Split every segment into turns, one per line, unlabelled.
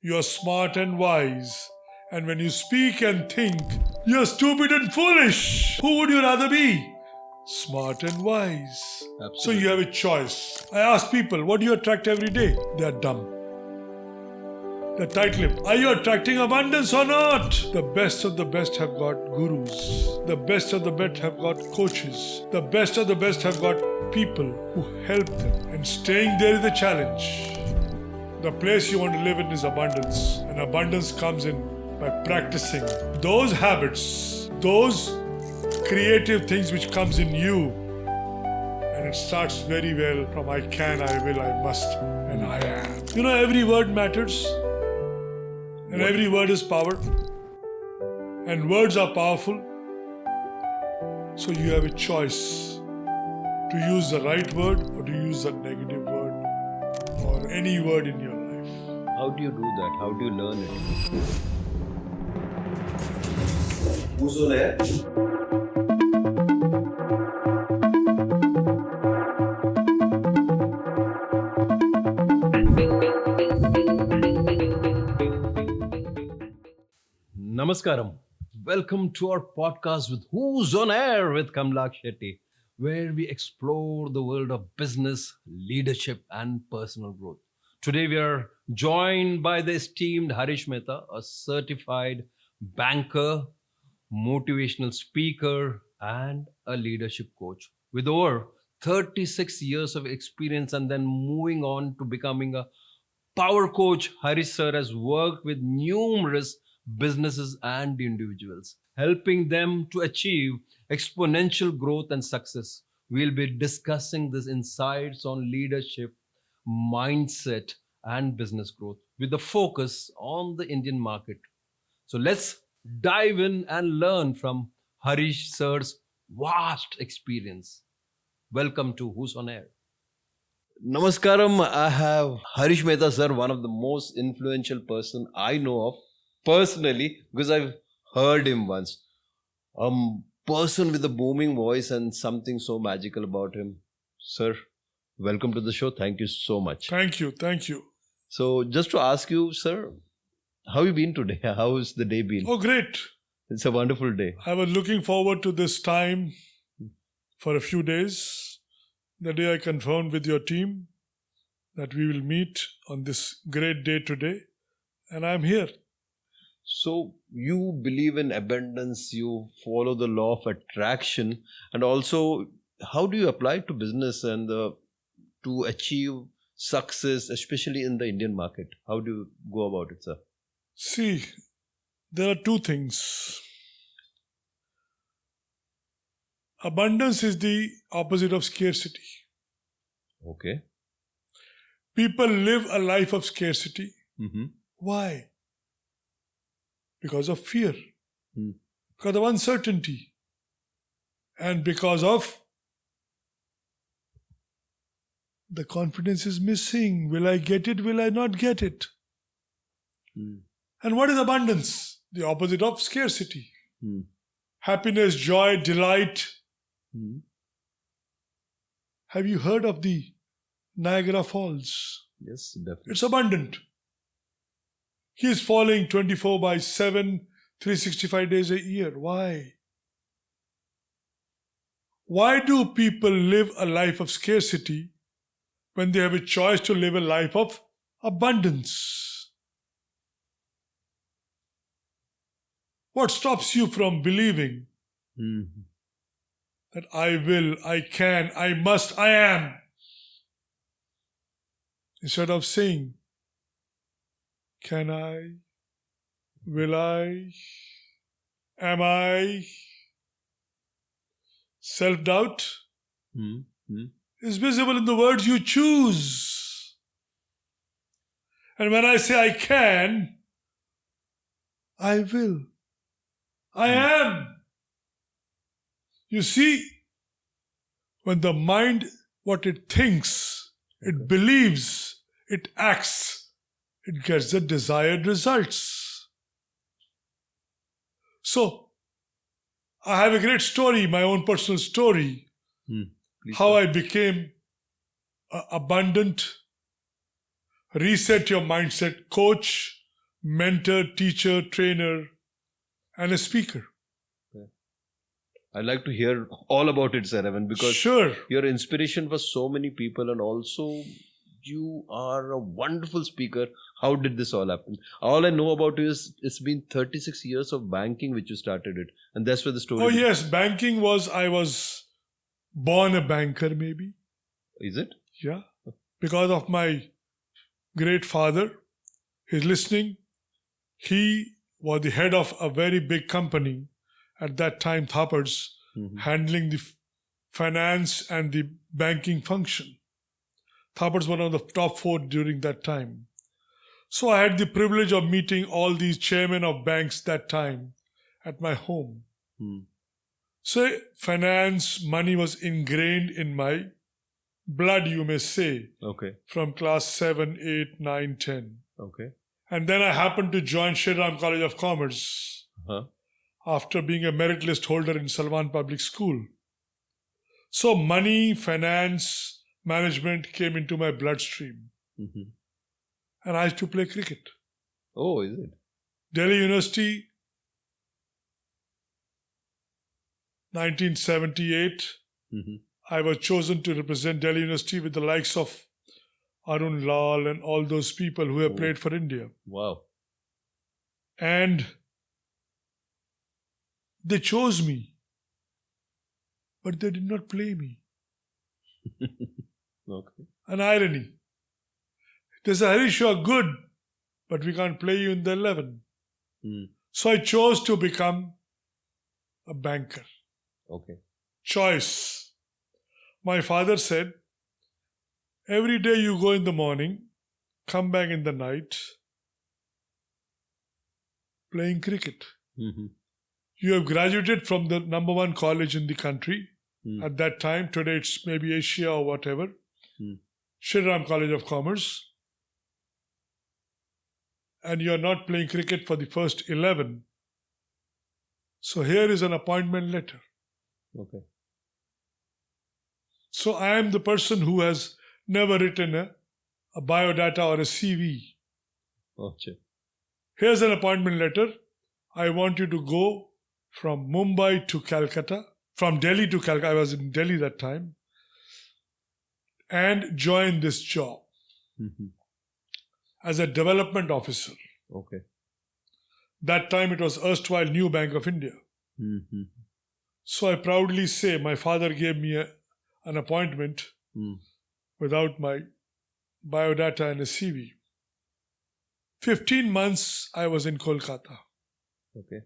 you are smart and wise. And when you speak and think, you are stupid and foolish. Who would you rather be? Smart and wise.
Absolutely.
So you have a choice. I ask people, what do you attract every day? They are dumb. They're tight-lipped. Are you attracting abundance or not? The best of the best have got gurus. The best of the best have got coaches. The best of the best have got people who help them. And staying there is the challenge. The place you want to live in is abundance. And abundance comes in by practicing those habits, those creative things which comes in you. And it starts very well from I can, I will, I must, and I am. You know, every word matters. And every word is power. And words are powerful. So you have a choice to use the right word or to use the negative word or any word in your life.
How do you do that? How do you learn it?
Who's on air?
Namaskaram. Welcome to our podcast with Who's on Air with Kamlak Shetty, where we explore the world of business, leadership, and personal growth. Today we are joined by the esteemed Harish Mehta, a certified banker, motivational speaker, and a leadership coach with over 36 years of experience, and then moving on to becoming a power coach. Harish sir has worked with numerous businesses and individuals, helping them to achieve exponential growth and success. We'll be discussing these insights on leadership, mindset, and business growth with the focus on the Indian market. So let's dive in and learn from Harish sir's vast experience. Welcome to Who's on Air. Namaskaram. I have Harish Mehta sir, one of the most influential person I know of personally, because I've heard him once. A person with a booming voice and something so magical about him. Sir, welcome to the show. Thank you so much.
Thank you. Thank you.
So just to ask you, sir, how have you been today? How's the day been?
Oh, great.
It's a wonderful day.
I was looking forward to this time for a few days. The day I confirmed with your team that we will meet on this great day today. And I'm here.
So you believe in abundance, you follow the law of attraction, and also how do you apply it to business and to achieve success, especially in the Indian market? How do you go about it, sir?
See, there are two things. Abundance is the opposite of scarcity.
Okay.
People live a life of scarcity.
Mm-hmm.
Why? Because of fear,
Mm.
because of uncertainty, and because of the confidence is missing. Will I get it? Will I not get it?
Mm.
And what is abundance? The opposite of scarcity.
Mm.
Happiness, joy, delight.
Mm.
Have you heard of the Niagara Falls?
Yes, definitely.
It's abundant. He is falling 24/7, 365 days a year. Why? Why do people live a life of scarcity when they have a choice to live a life of abundance? What stops you from believing
Mm-hmm.
that I will, I can, I must, I am? Instead of saying, can I? Will I? Am I? Self-doubt
Mm-hmm.
is visible in the words you choose. And when I say I can, I will. I am. You see, when the mind, what it thinks, it believes, it acts, it gets the desired results. So, I have a great story, my own personal story, how I became abundant, reset your mindset coach, mentor, teacher, trainer, and a speaker.
I'd like to hear all about it, sir, Evan, because
Sure.
you're inspiration for so many people, and also you are a wonderful speaker. How did this all happen? All I know about you is it's been 36 years of banking which you started it, and that's where the story.
Oh yes, banking was, I was born a banker maybe.
Is it?
Yeah. Because of my great father, he's listening. He was the head of a very big company at that time, Thapars, handling the finance and the banking function. Thapars was one of the top 4 during that time. So I had the privilege of meeting all these chairmen of banks that time at my home. So finance, money was ingrained in my blood, you may say,
Okay.
from class 7, 8, 9, 10.
Okay.
And then I happened to join Sri Ram College of Commerce after being a merit list holder in Salwan Public School. So money, finance, management came into my bloodstream. And I used to play cricket.
Oh, is it?
Delhi University, 1978. I was chosen to represent Delhi University with the likes of Arun Lal and all those people who have played for India.
Wow.
And they chose me, but they did not play me.
Okay.
An irony. They said, Harish, you are good, but we can't play you in the 11. So I chose to become a banker.
Okay.
Choice. My father said, every day you go in the morning, come back in the night, playing cricket. You have graduated from the number 1 college in the country at that time. Today it's maybe Asia or whatever. Sri Ram College of Commerce. And you are not playing cricket for the first 11. So here is an appointment letter.
Okay.
So I am the person who has never written a biodata or a CV.
Okay.
Here's an appointment letter. I want you to go from Mumbai to Calcutta, from Delhi to Calcutta. I was in Delhi that time. And join this job as a development officer.
Okay.
That time it was erstwhile New Bank of India. So I proudly say my father gave me an appointment without my biodata and a CV. 15 months I was in Kolkata.
Okay.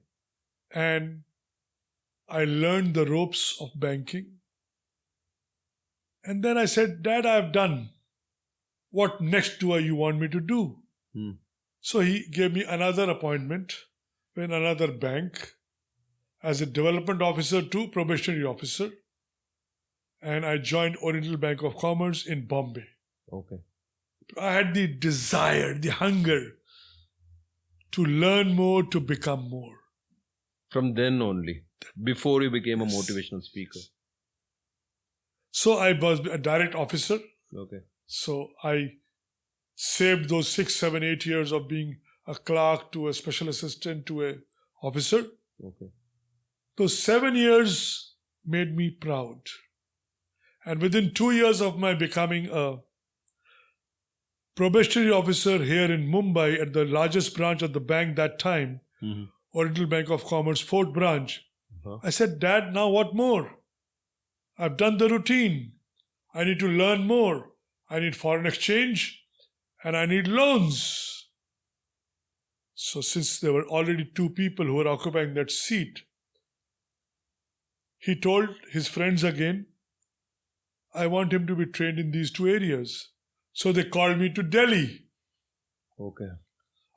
And I learned the ropes of banking. And then I said, Dad, I've done. What next do you want me to do? So he gave me another appointment in another bank as a development officer to probationary officer. And I joined Oriental Bank of Commerce in Bombay.
Okay.
I had the desire, the hunger to learn more, to become more.
From then only, before you became a motivational speaker.
So I was a direct officer.
Okay.
So I saved those 6, 7, 8 years of being a clerk to a special assistant to a officer.
Okay.
Those 7 years made me proud. And within 2 years of my becoming a probationary officer here in Mumbai at the largest branch of the bank that time, Oriental Bank of Commerce, 4th branch, I said, Dad, now what more? I've done the routine. I need to learn more. I need foreign exchange and I need loans. So since there were already 2 people who were occupying that seat, he told his friends again, I want him to be trained in these 2 areas. So they called me to Delhi.
Okay.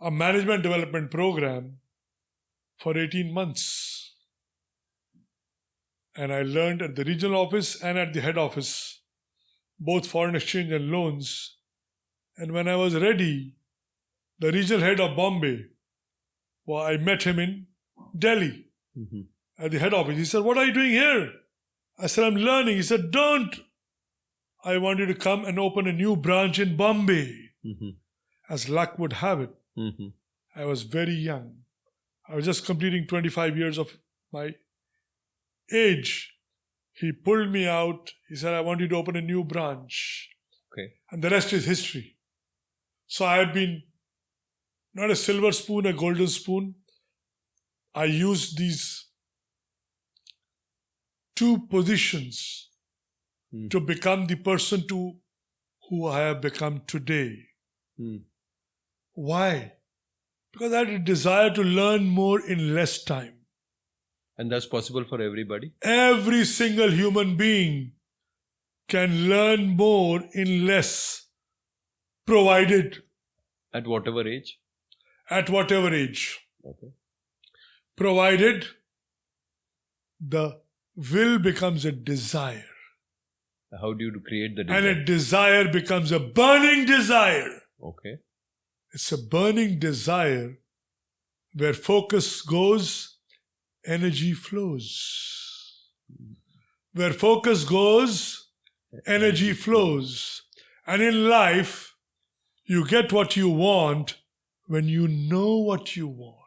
A management development program for 18 months. And I learned at the regional office and at the head office, both foreign exchange and loans. And when I was ready, the regional head of Bombay, well, I met him in Delhi at the head office. He said, what are you doing here? I said, I'm learning. He said, don't. I want you to come and open a new branch in Bombay. As luck would have it. I was very young. I was just completing 25 years of my age. He pulled me out. He said, I want you to open a new branch.
Okay.
And the rest is history. So I have been not a silver spoon, a golden spoon. I used these two positions to become the person who I have become today. Why? Because I had a desire to learn more in less time.
And that's possible for everybody?
Every single human being can learn more in less, provided.
At whatever age?
At whatever age.
Okay.
Provided the will becomes a desire.
How do you create the desire?
And a desire becomes a burning desire.
Okay.
It's a burning desire where focus goes, energy flows. Where focus goes, energy flows. And in life, you get what you want when you know what you want.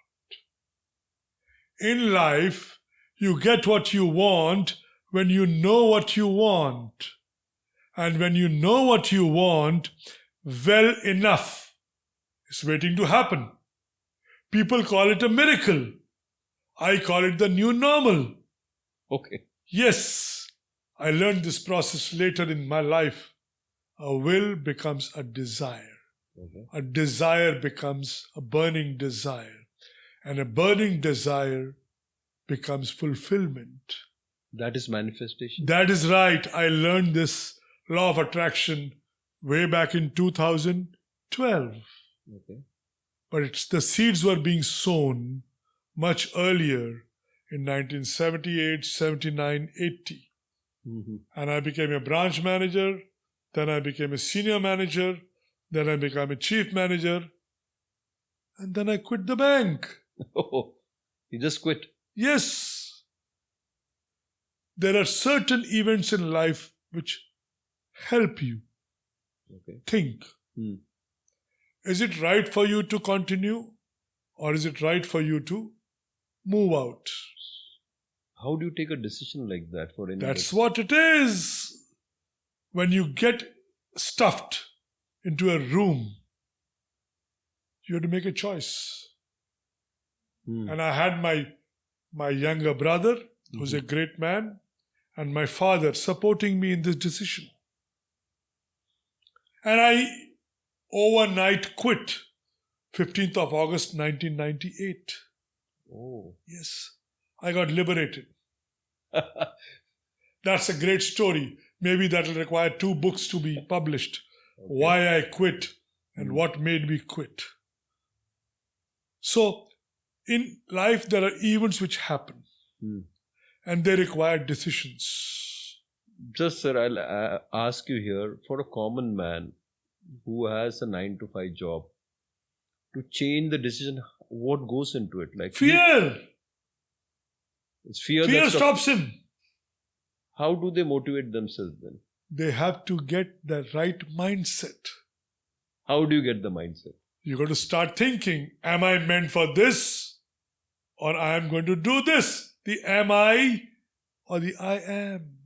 In life, you get what you want when you know what you want. And when you know what you want, well enough is waiting to happen. People call it a miracle. I call it the new normal.
Okay.
Yes, I learned this process later in my life. A will becomes a desire.
Okay.
A desire becomes a burning desire. And a burning desire becomes fulfillment.
That is manifestation?
That is right. I learned this law of attraction way back in 2012.
Okay.
But the seeds were being sown much earlier in 1978, 79, 80. And I became a branch manager. Then I became a senior manager. Then I became a chief manager. And then I quit the bank.
Oh, you just quit?
Yes. There are certain events in life which help you think. Is it right for you to continue, or is it right for you to move out?
How do you take a decision like that for anybody?
That's what it is. When you get stuffed into a room, you have to make a choice. And I had my younger brother, who's a great man, and my father supporting me in this decision. And I overnight quit, 15th of August 1998.
Oh.
Yes, I got liberated. That's a great story. Maybe that will require 2 books to be published. Okay. Why I quit and what made me quit. So, in life, there are events which happen and they require decisions.
Just, sir, I'll ask you here, for a common man who has a 9-to-5 job, to change the decision, what goes into it? Like
fear.
It's fear.
Fear stops him.
How do they motivate themselves then?
They have to get the right mindset.
How do you get the mindset?
You got to start thinking, am I meant for this? Or I am going to do this? The am I or the I am?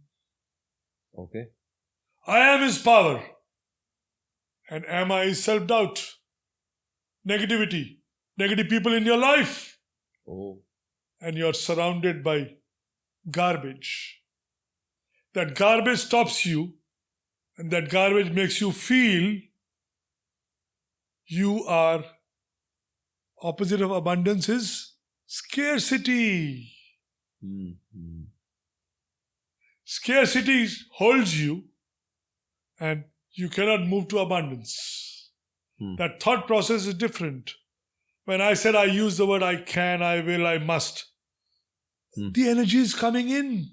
Okay.
I am is power. And am I is self-doubt. Negativity. Negative people in your life.
Oh.
And you're surrounded by garbage. That garbage stops you, and that garbage makes you feel you are, opposite of abundance is scarcity. Scarcity holds you, and you cannot move to abundance. That thought process is different. When I said I use the word I can, I will, I must, the energy is coming in.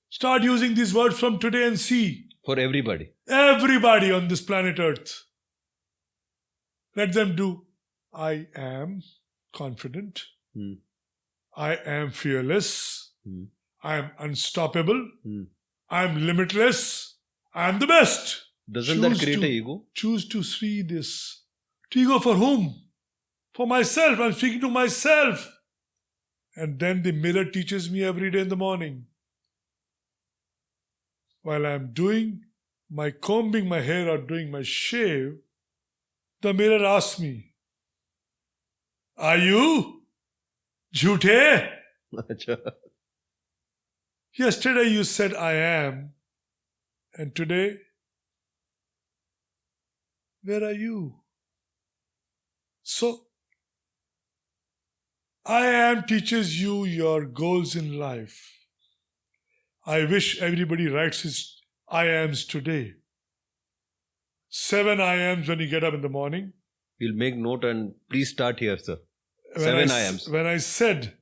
Start using these words from today and see.
For everybody.
Everybody on this planet Earth. Let them do. I am confident. I am fearless. I am unstoppable. I am limitless. I am the best.
Doesn't that create an ego?
Choose to see this. Ego for whom? For myself, I'm speaking to myself. And then the mirror teaches me every day in the morning. While I'm doing my combing my hair or doing my shave, the mirror asks me, are you? Jhoothe?
Acha.
Yesterday you said I am. And today, where are you? So, I am teaches you your goals in life. I wish everybody writes his I ams today. 7 I ams when you get up in the morning.
We'll make note and please start here, sir. 7 IMs.
When I said,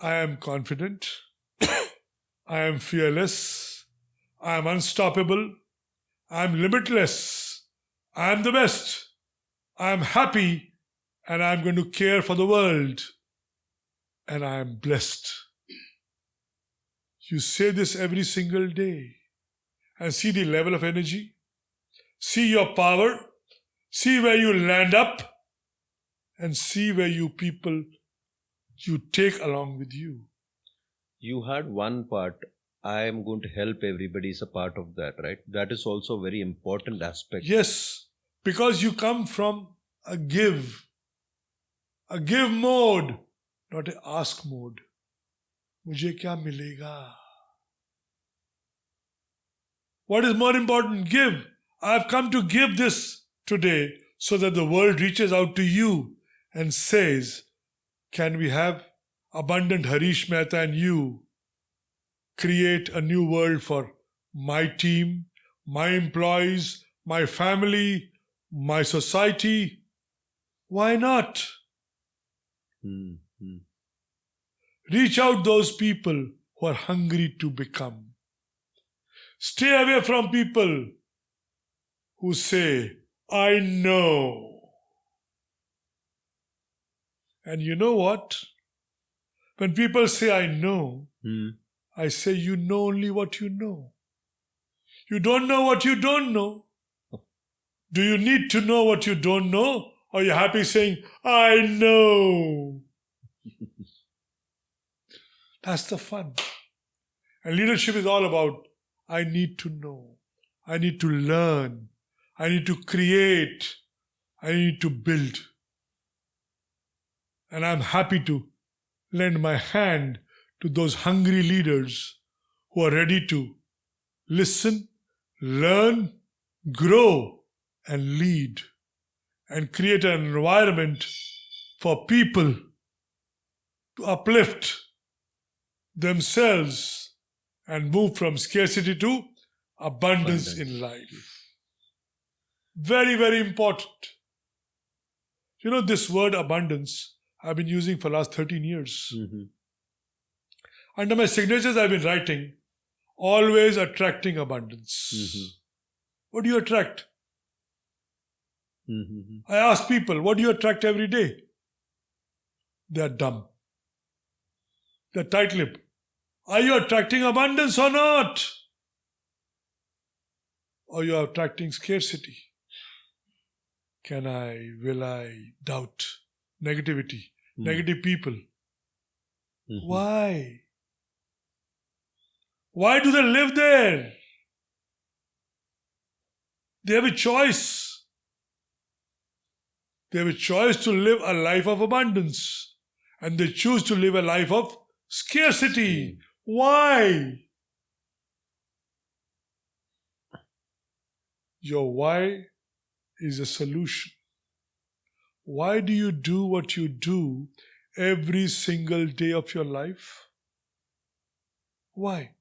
I am confident, I am fearless, I am unstoppable, I am limitless, I am the best, I am happy, and I am going to care for the world, and I am blessed. You say this every single day and see the level of energy, see your power, see where you land up, and see where you take along with you.
You had one part, I am going to help everybody is a part of that, right? That is also a very important aspect.
Yes, because you come from a give mode, not a ask mode. Mujhe kya milega? What is more important? Give. I've come to give this today so that the world reaches out to you and says, can we have abundant Harish Mehta and you create a new world for my team, my employees, my family, my society? Why not?
Mm-hmm.
Reach out those people who are hungry to become. Stay away from people who say, I know. And you know what? When people say, I know, I say, you know only what you know. You don't know what you don't know. Do you need to know what you don't know? Or are you happy saying, I know? That's the fun. And leadership is all about, I need to know. I need to learn. I need to create. I need to build. And I'm happy to lend my hand to those hungry leaders who are ready to listen, learn, grow, and lead, and create an environment for people to uplift themselves and move from scarcity to abundance in life. Very, very important. You know, this word abundance I've been using for the last 13 years.
Mm-hmm.
Under my signatures I've been writing, always attracting abundance.
Mm-hmm.
What do you attract?
Mm-hmm.
I ask people, what do you attract every day? They are dumb. They're tight-lipped. Are you attracting abundance or not? Or you are attracting scarcity? Can I, will I, doubt, negativity, negative people?
Mm-hmm.
Why? Why do they live there? They have a choice. They have a choice to live a life of abundance. And they choose to live a life of scarcity. Why? Your why is a solution. Why do you do what you do every single day of your life? Why?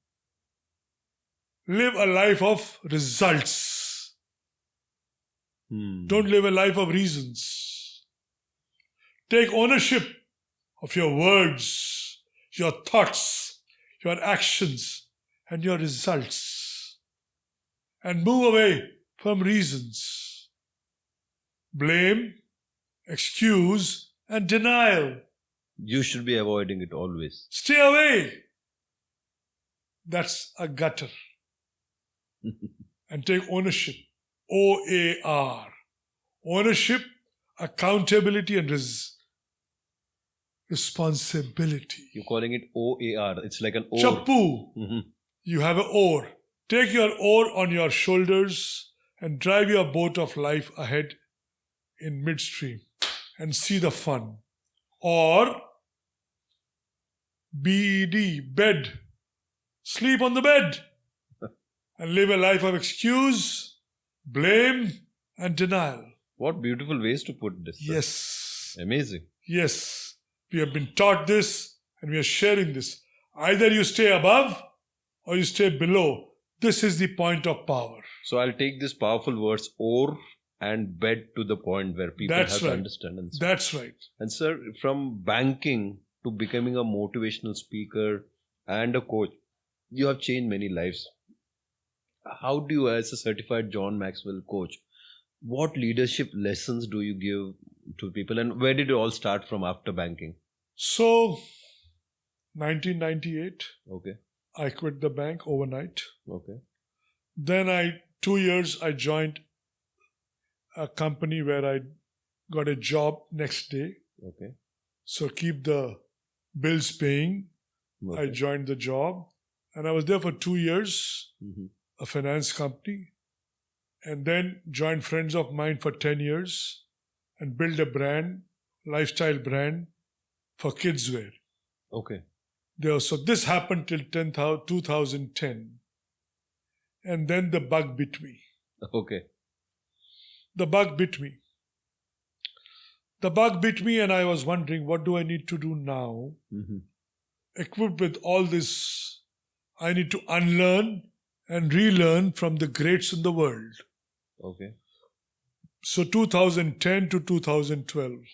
Live a life of results. Don't live a life of reasons. Take ownership of your words, your thoughts, your actions, and your results. And move away from reasons. Blame, excuse, and denial.
You should be avoiding it always.
Stay away. That's a gutter. And take ownership. OAR. Ownership accountability and responsibility.
You're calling it OAR. It's like an oar.
Chappu,
Mhm.
you have an oar. Take your oar on your shoulders and drive your boat of life ahead in midstream and see the fun. Or BED, bed. Sleep on the bed and live a life of excuse, blame, and denial.
What beautiful ways to put this. Sir.
Yes.
Amazing.
Yes. We have been taught this and we are sharing this. Either you stay above or you stay below. This is the point of power.
So I'll take these powerful words or and bed to the point where people
That's
have
right.
to understand. And
That's right.
And sir, from banking to becoming a motivational speaker and a coach, you have changed many lives. How do you, as a certified John Maxwell coach, what leadership lessons do you give to people, and where did it all start from after banking?
So, 1998,
Okay,
I quit the bank overnight.
okay,
Then 2 years, I joined a company where I got a job next day.
okay,
So keep the bills paying. I
okay.
joined the job and I was there for 2 years,
Mhm.
a finance company, and then joined friends of mine for 10 years and built a brand, lifestyle brand for kids wear.
Okay,
So this happened till 2010. And then the bug bit me.
okay,
The bug bit me. The bug bit me and I was wondering, what do I need to do now?
Mhm.
Equipped with all this, I need to unlearn and relearn from the greats in the world.
okay,
So 2010 to 2012,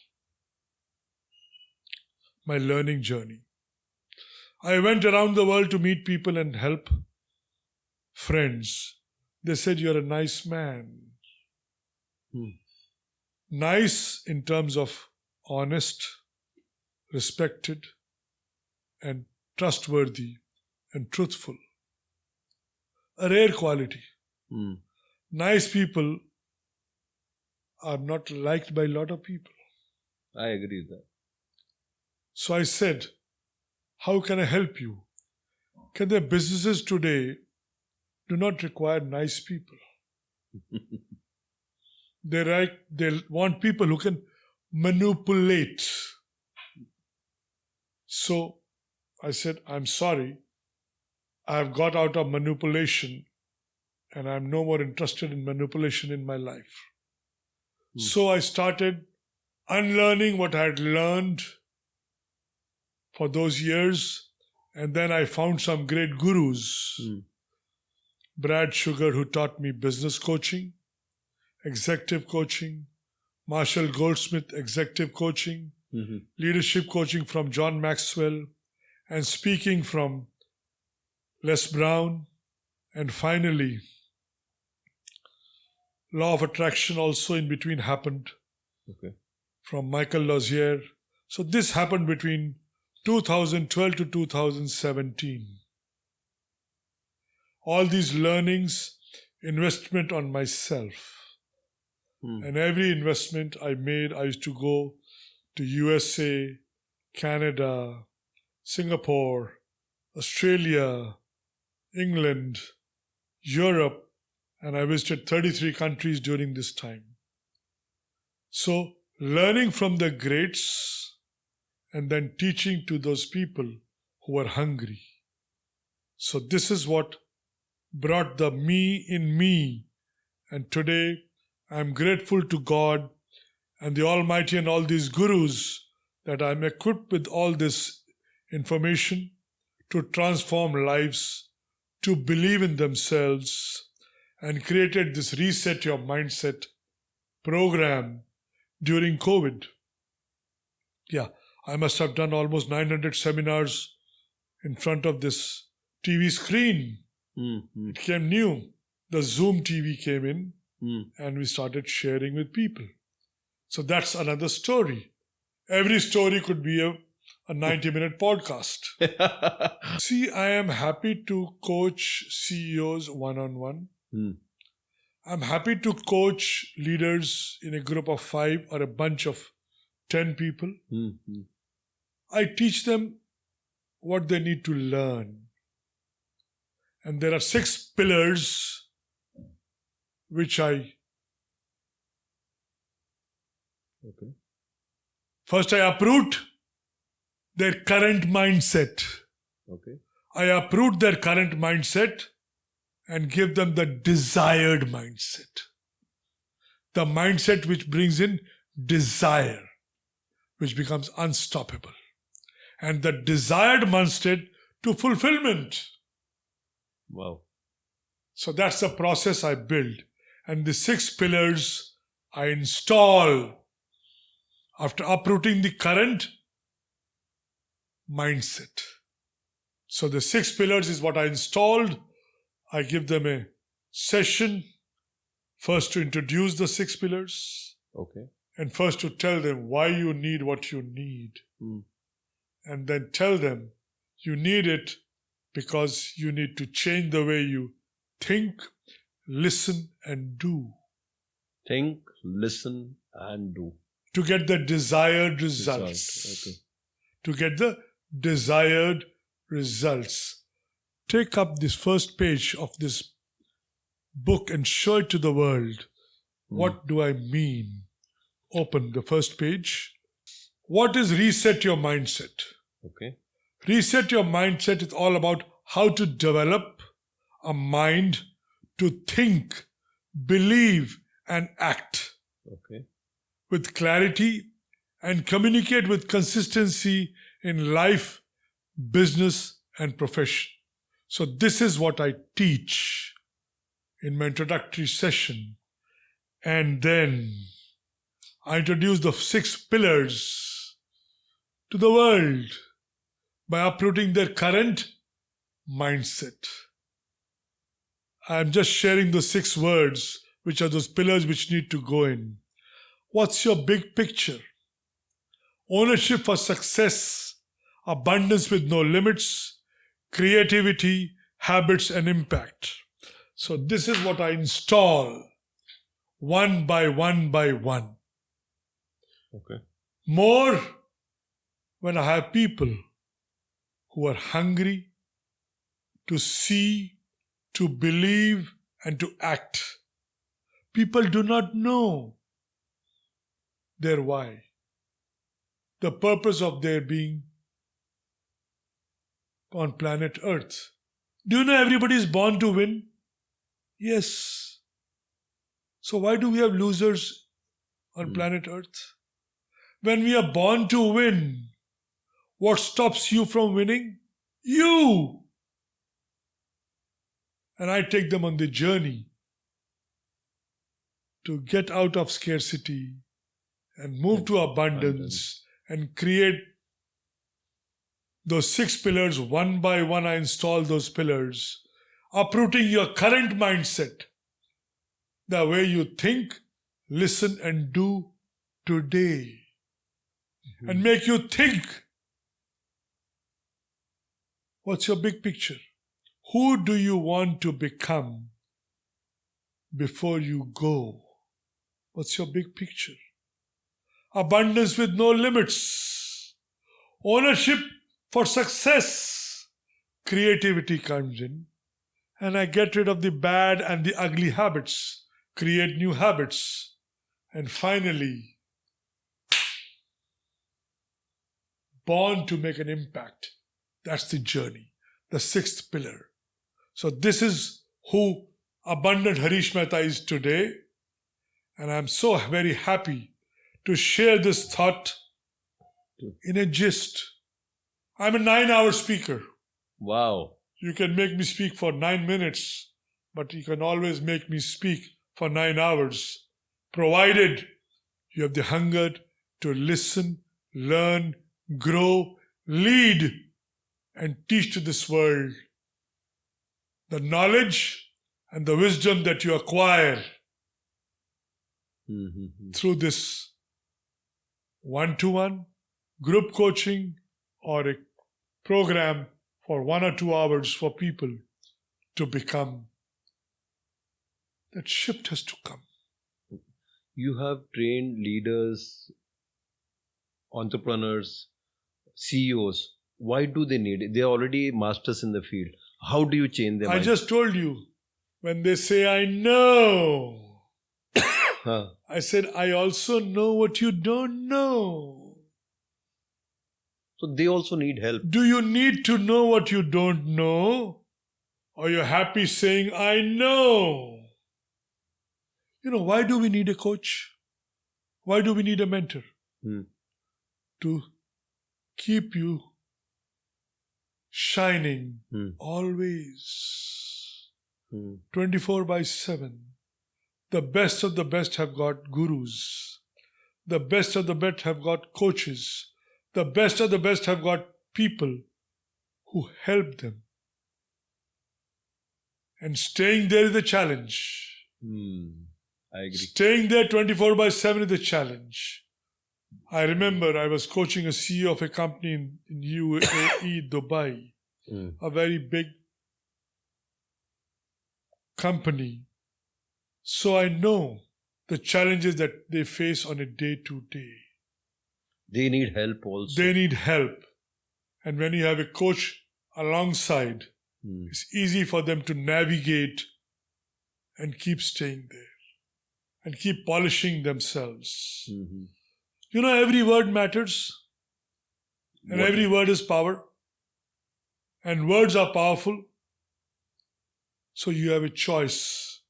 my learning journey. I went around the world to meet people and help friends. They said, you're a nice man.
Hmm.
Nice in terms of honest, respected, and trustworthy and truthful. A rare quality.
Hmm.
Nice people are not liked by a lot of people.
I agree with that.
So I said, how can I help you? Can their businesses today do not require nice people? They want people who can manipulate. So I said, I'm sorry. I've got out of manipulation and I'm no more interested in manipulation in my life. So I started unlearning what I had learned for those years. And then I found some great gurus. Brad Sugar, who taught me business coaching, executive coaching, Marshall Goldsmith, executive coaching,
Mhm.
leadership coaching from John Maxwell, and speaking from Les Brown, and finally, law of attraction also in between happened
Okay,
from Michael Lozier. So this happened between 2012 to 2017. All these learnings, investment on myself. And every investment I made, I used to go to USA, Canada, Singapore, Australia, England, Europe, and I visited 33 countries during this time. So learning from the greats and then teaching to those people who were hungry. So this is what brought the me in me. And today I'm grateful to God and the Almighty and all these gurus that I'm equipped with all this information to transform lives, to believe in themselves, and created this Reset Your Mindset program during COVID. Yeah, I must have done almost 900 seminars in front of this TV screen. It came new. The Zoom TV came in and we started sharing with people. So that's another story. Every story could be a 90-minute podcast. See, I am happy to coach CEOs one-on-one. I'm happy to coach leaders in a group of 5 or a bunch of 10 people.
Mm-hmm.
I teach them what they need to learn. And there are 6 pillars which
Okay.
First I uproot their current mindset.
Okay.
I uproot their current mindset and give them the desired mindset. The mindset which brings in desire, which becomes unstoppable. And the desired mindset to fulfillment.
Wow.
So that's the process I build. And the 6 pillars I install after uprooting the current mindset. So the 6 pillars is what I installed. I give them a session, first to introduce the 6 pillars,
Okay.
and first to tell them why you need what you need. And then tell them you need it because you need to change the way you think, listen, and do
Think, listen, and do.
to get the desired results.
Okay.
To get the desired results. Take up this first page of this book and show it to the world. What do I mean? Open the first page. What is reset your mindset?
Okay.
Reset your mindset is all about how to develop a mind to think, believe, and act
Okay.
with clarity and communicate with consistency in life, business, and profession. So this is what I teach in my introductory session. And then I introduce the 6 pillars to the world by uprooting their current mindset. I'm just sharing the 6 words, which are those pillars which need to go in. What's your big picture? Ownership for success, abundance with no limits, creativity, habits, and impact. So this is what I install one by one by one.
Okay.
More when I have people who are hungry to see, to believe, and to act. People do not know their why, the purpose of their being on planet Earth. Do you know everybody is born to win? Yes. So why do we have losers on planet Earth? When we are born to win, what stops you from winning? You! And I take them on the journey to get out of scarcity and move to abundance and create those 6 pillars. One by one I install those pillars, uprooting your current mindset, the way you think, listen, and do today, and make you think. What's your big picture? Who do you want to become before you go? What's your big picture? Abundance with no limits. Ownership for success. Creativity comes in, and I get rid of the bad and the ugly habits, create new habits, and finally, born to make an impact. That's the journey, the 6th pillar. So this is who Abundant Harish Mehta is today, and I'm so very happy to share this thought in a gist. I'm a 9-hour speaker.
Wow.
You can make me speak for 9 minutes, but you can always make me speak for 9 hours, provided you have the hunger to listen, learn, grow, lead, and teach to this world the knowledge and the wisdom that you acquire through this one-to-one group coaching or a program for 1 or 2 hours for people to become That shift has to come.
You have trained leaders, entrepreneurs, CEOs. Why do they need it? They're already masters in the field. How do you change their
I
mind?
just told you, when they say, I know,
Huh.
I said, I also know what you don't know.
So they also need help.
Do you need to know what you don't know? Or you're happy saying, I know? Why do we need a coach? Why do we need a mentor?
Hmm.
To keep you shining always. 24/7. The best of the best have got gurus. The best of the best have got coaches. The best of the best have got people who help them. And staying there is a challenge.
I agree.
Staying there 24/7 is a challenge. I remember I was coaching a CEO of a company in UAE, Dubai, a very big company. So I know the challenges that they face on a day-to-day.
They need help also.
They need help. And when you have a coach alongside, it's easy for them to navigate and keep staying there and keep polishing themselves. Every word matters and every word is power. And words are powerful. So you have a choice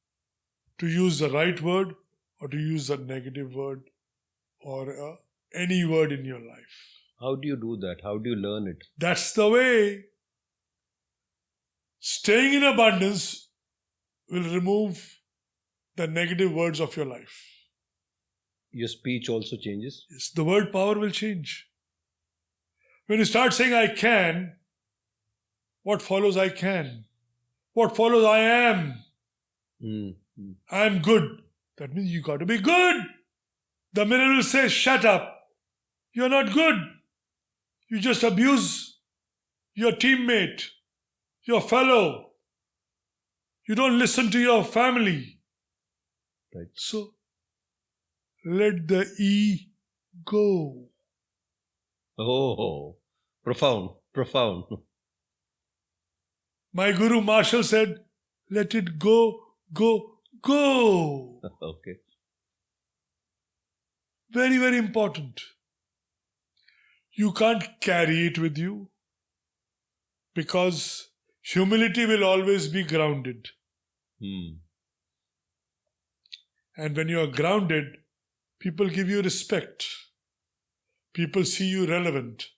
to use the right word or to use the negative word or any word in your life.
How do you do that? How do you learn it?
That's the way. Staying in abundance will remove the negative words of your life.
Your speech also changes?
Yes, the word power will change. When you start saying I can, what follows I can? What follows I am? I am good. That means you got to be good. The mirror will say, shut up. You're not good. You just abuse your teammate, your fellow. You don't listen to your family.
Right.
So, let the E go.
Oh, profound.
My Guru Marshall said, let it go, go, go.
Okay.
Very, very important. You can't carry it with you because humility will always be grounded. And when you are grounded, people give you respect. People see you relevant.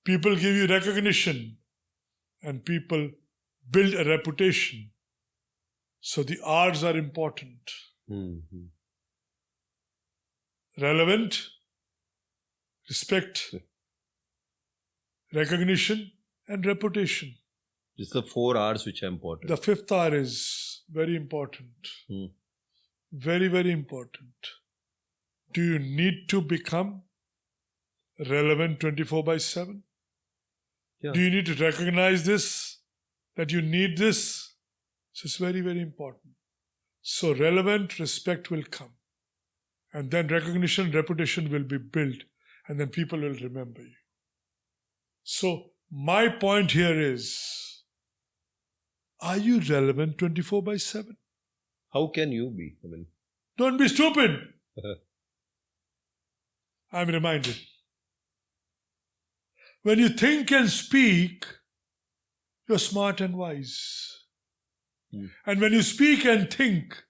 People give you recognition. And people build a reputation. So the R's are important. Relevant, respect, recognition, and reputation.
It's the 4 R's which are important.
The 5th R is very important. Very, very important. Do you need to become relevant 24/7?
Yeah.
Do you need to recognize this? That you need this? So it's very, very important. So relevant, respect will come. And then recognition, reputation will be built. And then people will remember you. So my point here is, are you relevant 24/7?
How can you be?
Don't be stupid. I'm reminded. When you think and speak, you're smart and wise. And when you speak and think,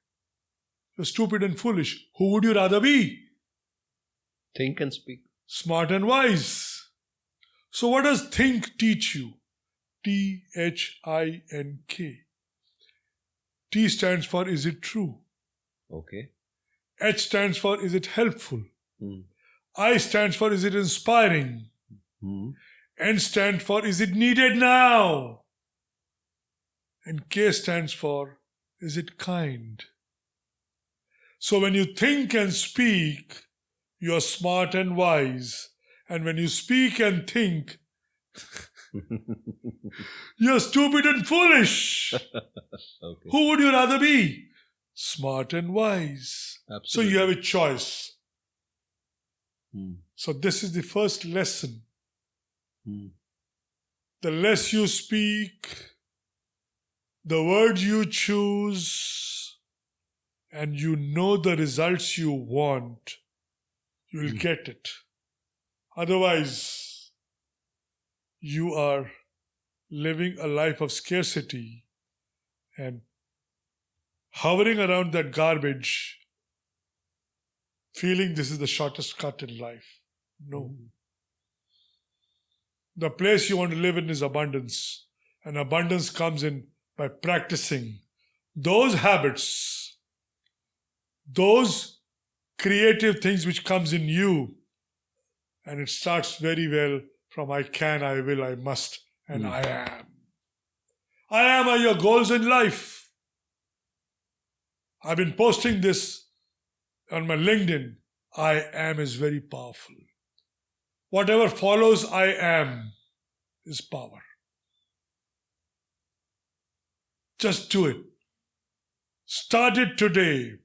you're stupid and foolish. Who would you rather be?
Think and speak.
Smart and wise. So what does think teach you? THINK. T stands for is it true?
Okay.
H stands for is it helpful? I stands for is it inspiring? N stands for is it needed now? And K stands for is it kind? So when you think and speak, you're smart and wise. And when you speak and think, you're stupid and foolish.
Okay.
Who would you rather be? smart and wise. So
Absolutely.
you have a choice.
Hmm.
So this is the first lesson.
Hmm.
The less you speak, the words you choose, and you know the results you want, you will get it. Otherwise, you are living a life of scarcity and hovering around that garbage, feeling this is the shortest cut in life. No. The place you want to live in is abundance. And abundance comes in by practicing those habits, those creative things which comes in you. And it starts very well from I can, I will, I must, and I am. I am are your goals in life. I've been posting this on my LinkedIn. I am is very powerful. Whatever follows I am is power. Just do it. Start it today.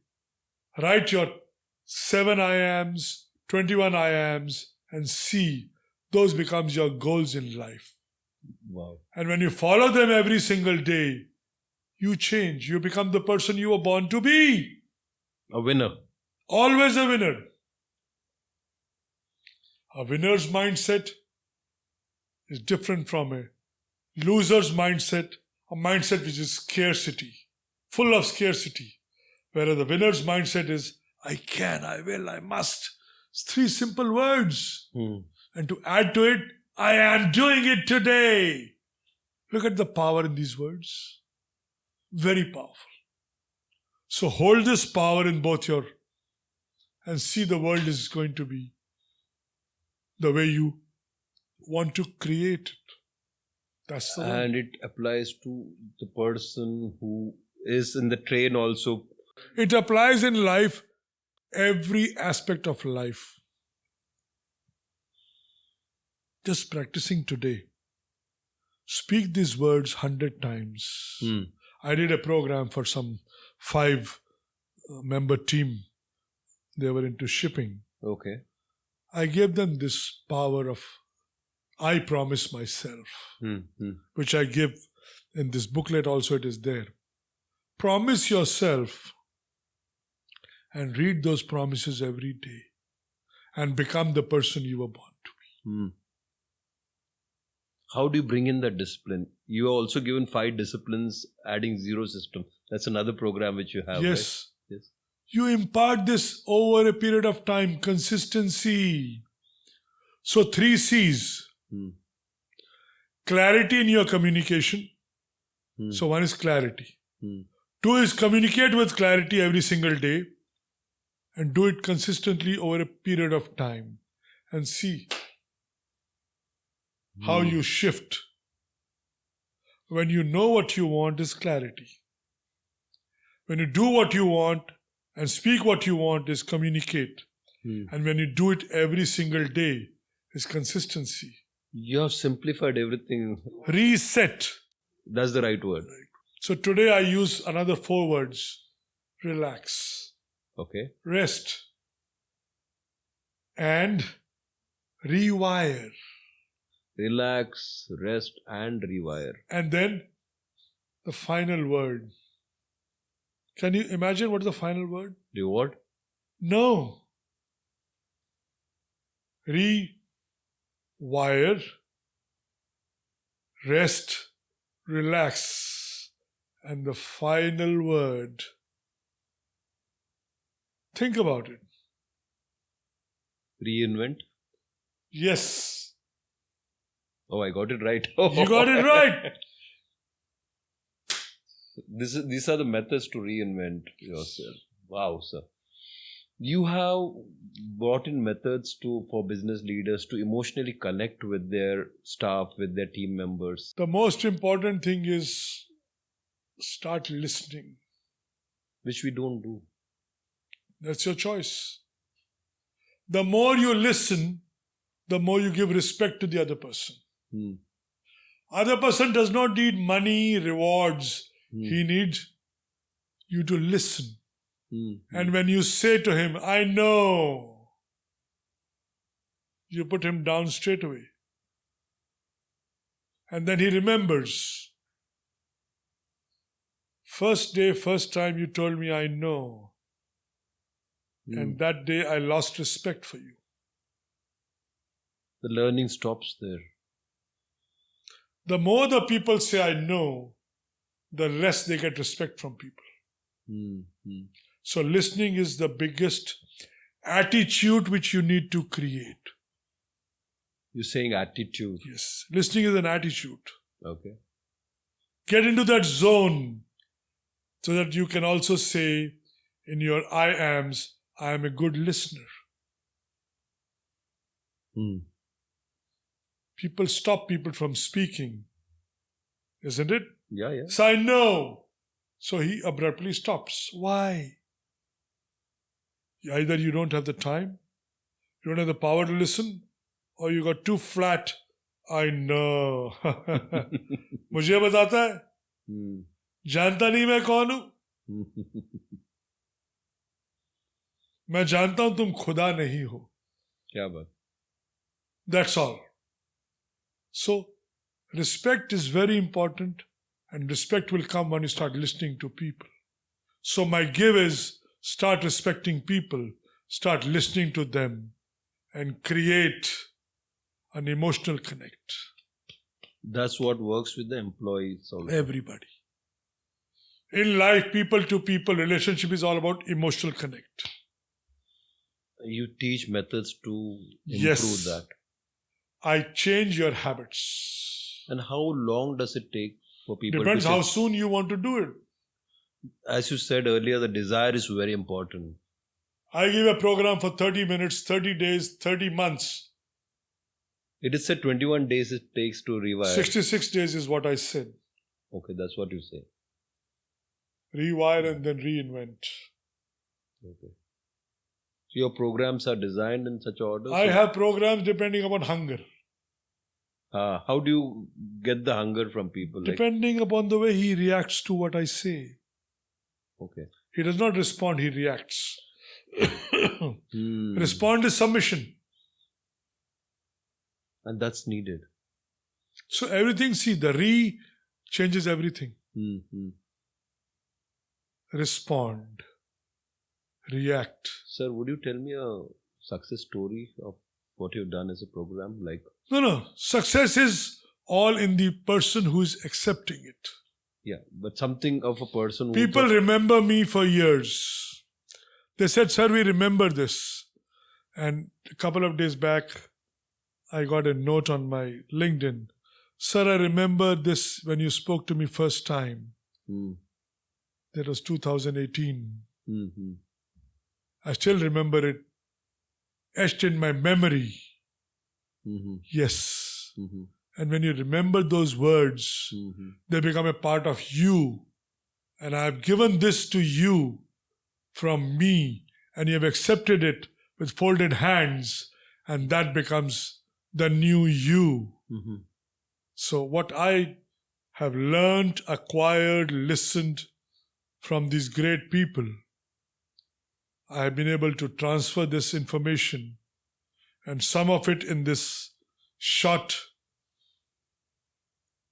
Write your 7 I ams, 21 I ams, and see those becomes your goals in life.
Wow.
And when you follow them every single day, you change. You become the person you were born to be.
A winner.
Always a winner. A winner's mindset is different from a loser's mindset, a mindset which is scarcity, full of scarcity. Whereas the winner's mindset is, I can, I will, I must. It's 3 simple words. And to add to it, I am doing it today. Look at the power in these words. Very powerful. So hold this power in both your, and see the world is going to be the way you want to create it. That's the
And it applies to the person who is in the train also.
It applies in life, every aspect of life. Just practicing today. Speak these words 100 times. I did a program for some 5-member team. They were into shipping.
Okay.
I gave them this power of I promise myself, which I give in this booklet also, it is there. Promise yourself and read those promises every day and become the person you were born to be.
How do you bring in that discipline? You are also given 5 disciplines, adding 0 system. That's another program which you have.
Yes.
Right? Yes.
You impart this over a period of time, consistency. So 3 C's. Clarity in your communication. So 1 is clarity. 2 is communicate with clarity every single day and do it consistently over a period of time and see how you shift. When you know what you want is clarity. When you do what you want and speak what you want is communicate. And when you do it every single day is consistency.
You have simplified everything.
Reset.
That's the right word.
So today I use another 4 words. Relax.
Okay.
Rest. And rewire.
Relax, rest, and rewire.
And then the final word. Can you imagine what is the final word?
Reward?
No. Rewire, rest, relax. And the final word. Think about it.
Reinvent?
Yes.
Oh, I got it right.
You got it right.
These are the methods to reinvent yourself. Wow, sir. You have brought in methods for business leaders to emotionally connect with their staff, with their team members.
The most important thing is start listening.
Which we don't do.
That's your choice. The more you listen, the more you give respect to the other person. Other person does not need money, rewards. He needs you to listen. And when you say to him, I know, you put him down straight away. And then he remembers. First day, first time you told me I know. And that day I lost respect for you.
The learning stops there.
The more the people say I know, the less they get respect from people. So listening is the biggest attitude which you need to create.
You're saying attitude.
Yes, listening is an attitude.
Okay.
Get into that zone so that you can also say in your I ams, I am a good listener. People stop people from speaking, isn't it?
Yeah.
So I know. So he abruptly stops. Why? Either you don't have the time, you don't have the power to listen, or you got too flat. I know. मुझे बताता है, जानता नहीं मैं कौन हूं. मैं जानता हूं तुम खुदा नहीं हो.
क्या बात.
That's all. So, respect is very important, and respect will come when you start listening to people. So my give is, start respecting people, start listening to them, and create an emotional connect.
That's what works with the employees also.
Everybody. In life, people to people, relationship is all about emotional connect.
You teach methods to improve
Yes.
that.
I change your habits.
And how long does it take for people
Depends
to
how soon you want to do it.
As you said earlier, the desire is very important.
I give a program for 30 minutes, 30 days, 30 months.
It is said 21 days it takes to rewire.
66 days is what I said.
Okay, that's what you say.
Rewire and then reinvent.
Okay. So your programs are designed in such order?
I have programs depending upon hunger.
How do you get the hunger from people?
Depending upon the way he reacts to what I say.
Okay.
He does not respond, he reacts. Respond is submission.
And that's needed.
So everything, see, the re changes everything. Respond. React.
Sir, would you tell me a success story of what you've done as a program?
No. Success is all in the person who is accepting it.
Yeah, but something of a person who...
People remember me for years. They said, sir, we remember this. And a couple of days back, I got a note on my LinkedIn. Sir, I remember this when you spoke to me first time. That was 2018. I still remember it etched in my memory. Yes. And when you remember those words, they become a part of you. And I have given this to you from me, and you have accepted it with folded hands, and that becomes the new you. So what I have learned, acquired, listened from these great people, I have been able to transfer this information, and some of it in this short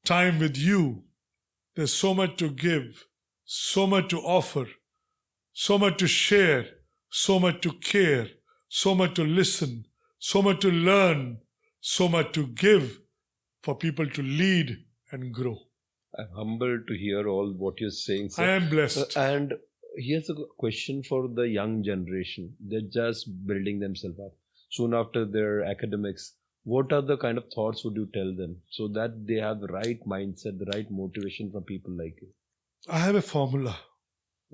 time with you. There's so much to give, so much to offer, so much to share, so much to care, so much to listen, so much to learn, so much to give for people to lead and grow.
I'm humbled to hear all what you're saying, sir.
I am blessed.
And here's a question for the young generation. They're just building themselves up. Soon after their academics, what are the kind of thoughts would you tell them so that they have the right mindset, the right motivation from people like you?
I have a formula.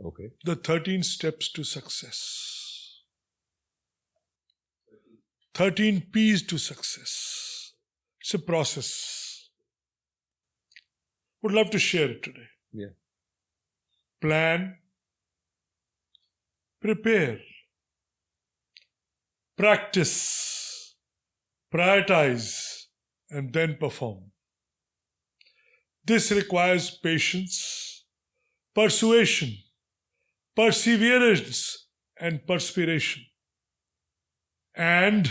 Okay.
The 13 steps to success. 13 P's to success. It's a process. Would love to share it today.
Yeah.
Plan, prepare, practice, prioritize, and then perform. This requires patience, persuasion, perseverance and perspiration. And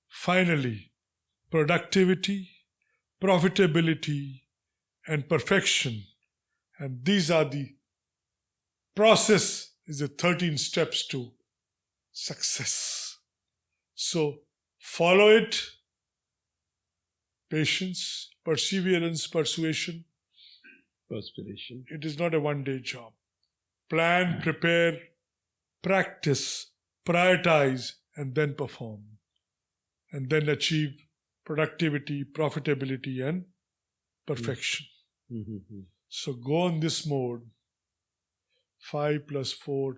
finally, productivity, profitability, and perfection. And these are the process, is the 13 steps to success. So follow it. Patience, perseverance, persuasion.
Perspiration.
It is not a one-day job. Plan, prepare, practice, prioritize, and then perform. And then achieve productivity, profitability, and perfection.
Mm-hmm.
So go on this mode. 5 plus 4,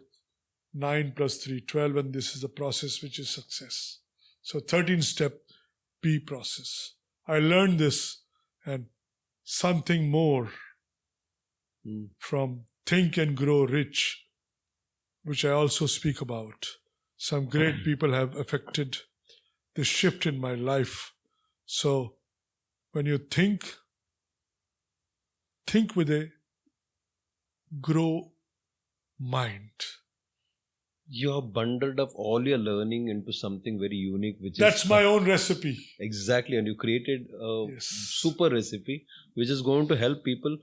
9 plus 3, 12, and this is the process which is success. So 13 step P process. I learned this and something more from Think and Grow Rich, which I also speak about. Some great people have affected the shift in my life. So when you think with a grow mind.
You're bundled up all your learning into something very unique, which
That's
is
my own recipe.
Exactly, and you created a
Yes.
super recipe which is going to help people.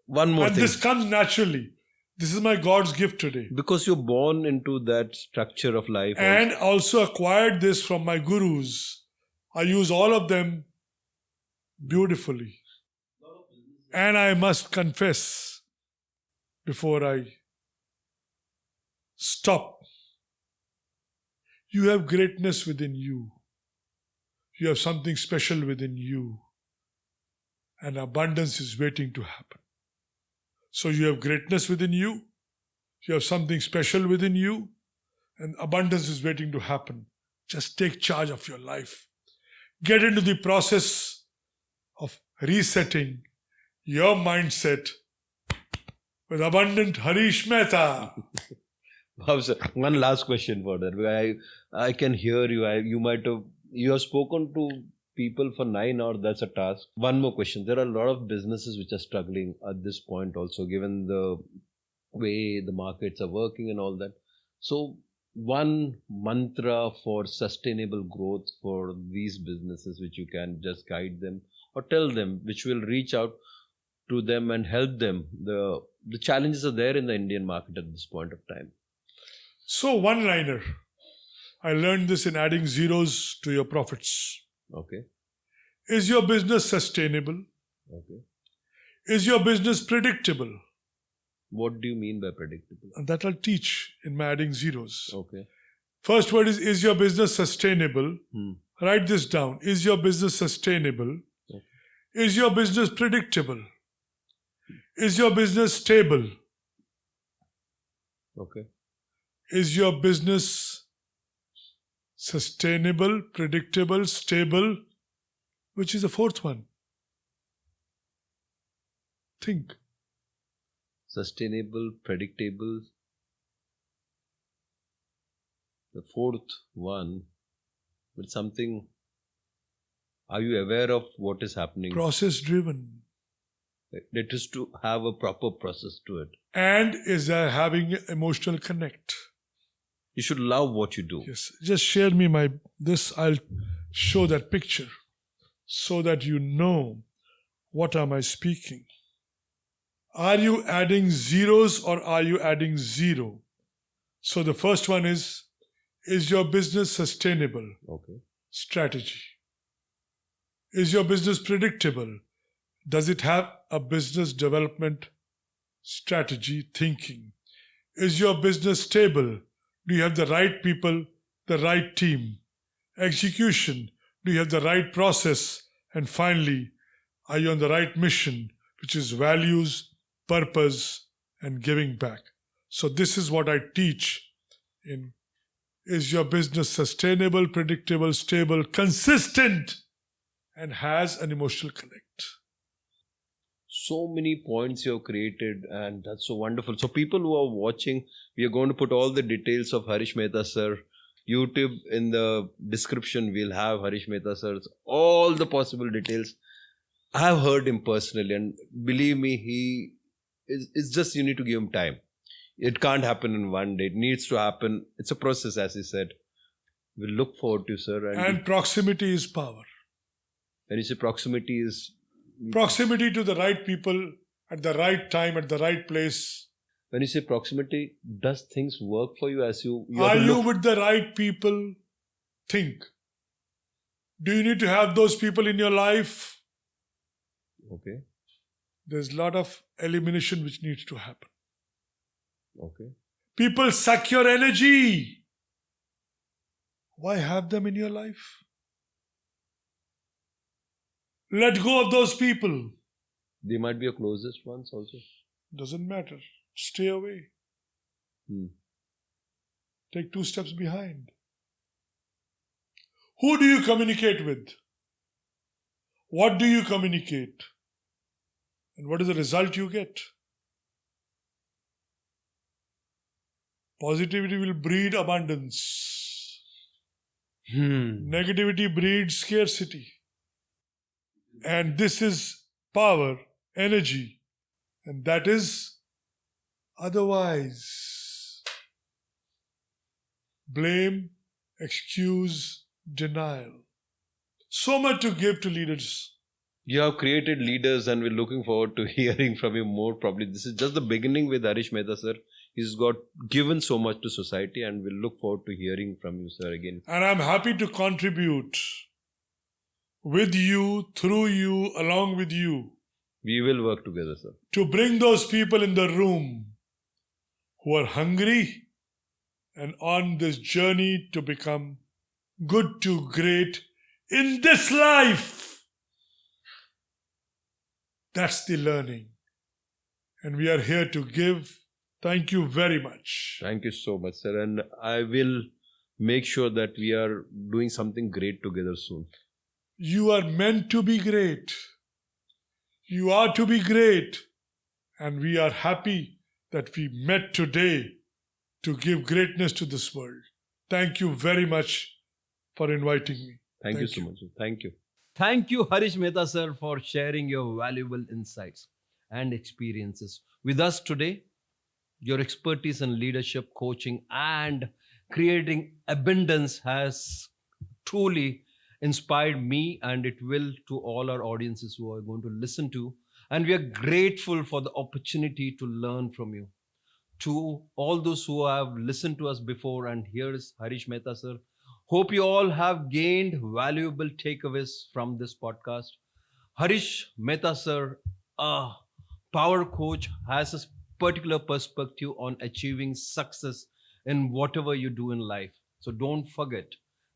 One more
And
thing,
this comes naturally. This is my God's gift today.
because you're born into that structure of life.
And also acquired this from my gurus. I use all of them beautifully. And I must confess before I stop. You have greatness within you. You have something special within you. And abundance is waiting to happen. So you have greatness within you. You have something special within you. And abundance is waiting to happen. Just take charge of your life. Get into the process of resetting your mindset with abundant Harish Mehta.
Wow, sir. One last question for that. I can hear you. You have spoken to people for 9 hours. That's a task. One more question. There are a lot of businesses which are struggling at this point also, given the way the markets are working and all that. So one mantra for sustainable growth for these businesses which you can just guide them or tell them, which will reach out to them and help them. The challenges are there in the Indian market at this point of time.
So one-liner. I learned this in adding zeros to your profits.
Okay.
Is your business sustainable?
Okay.
Is your business predictable?
What do you mean by predictable?
And that I'll teach in my adding zeros.
Okay.
First word is your business sustainable? Write this down. Is your business sustainable?
Okay.
Is your business predictable? Is your business stable?
Okay.
Is your business sustainable, predictable, stable? Which is the fourth one? Think.
Sustainable, predictable. The fourth one, but something. Are you aware of what is happening?
Process driven.
It is to have a proper process to it.
And is having emotional connect.
You should love what you do.
Yes. Just share me this. I'll show that picture so that you know what am I speaking. Are you adding zeros or are you adding zero? So the first one is your business sustainable?
Okay.
Strategy. Is your business predictable? Does it have a business development strategy thinking? Is your business stable? Do you have the right people, the right team? Execution. Do you have the right process? And finally, are you on the right mission, which is values, purpose, and giving back? So this is what I teach in is your business sustainable, predictable, stable, consistent, and has an emotional connect?
So many points you have created, and that's so wonderful. So people who are watching, we are going to put all the details of Harish Mehta sir. YouTube in the description, we'll have Harish Mehta sir's all the possible details. I have heard him personally, and believe me, it's just you need to give him time. It can't happen in one day. It needs to happen. It's a process, as he said. We look forward to, sir.
And proximity is power.
When you say proximity is...
Proximity to the right people at the right time, at the right place.
When you say proximity, does things work for you as you
Are you with the right people? Think. Do you need to have those people in your life?
Okay.
There's a lot of elimination which needs to happen.
Okay.
People suck your energy. Why have them in your life? Let go of those people.
They might be your closest ones also.
Doesn't matter. Stay away. Take 2 steps behind. Who do you communicate with? What do you communicate? And what is the result you get? Positivity will breed abundance. Negativity breeds scarcity. And this is power, energy. And that is otherwise. Blame, excuse, denial. So much to give to leaders.
You have created leaders and we're looking forward to hearing from you more. Probably this is just the beginning with Harish Mehta, sir. He's got given so much to society and we'll look forward to hearing from you, sir, again.
And I'm happy to contribute with you, through you, along with you.
We will work together, sir.
To bring those people in the room who are hungry and on this journey to become good to great in this life. That's the learning. And we are here to give. Thank you very much.
Thank you so much, sir. And I will make sure that we are doing something great together soon.
You are meant to be great. You are to be great. And we are happy that we met today to give greatness to this world. Thank you very much for inviting me.
Thank you so much, sir. Thank you.
Thank you, Harish Mehta, sir, for sharing your valuable insights and experiences with us today. Your expertise in leadership, coaching, and creating abundance has truly inspired me, and it will to all our audiences who are going to listen to. And we are grateful for the opportunity to learn from you. To all those who have listened to us before, and here's Harish Mehta, sir. Hope you all have gained valuable takeaways from this podcast. Harish Mehta, sir, a power coach, has a particular perspective on achieving success in whatever you do in life. So don't forget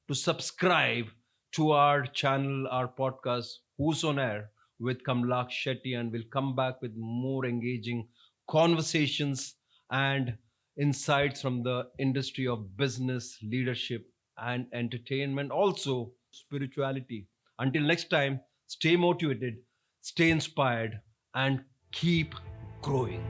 to subscribe to our channel, our podcast, Who's on Air with Kamlak Shetty, and we'll come back with more engaging conversations and insights from the industry of business, leadership, and entertainment, also spirituality. Until next time, stay motivated, stay inspired, and keep growing.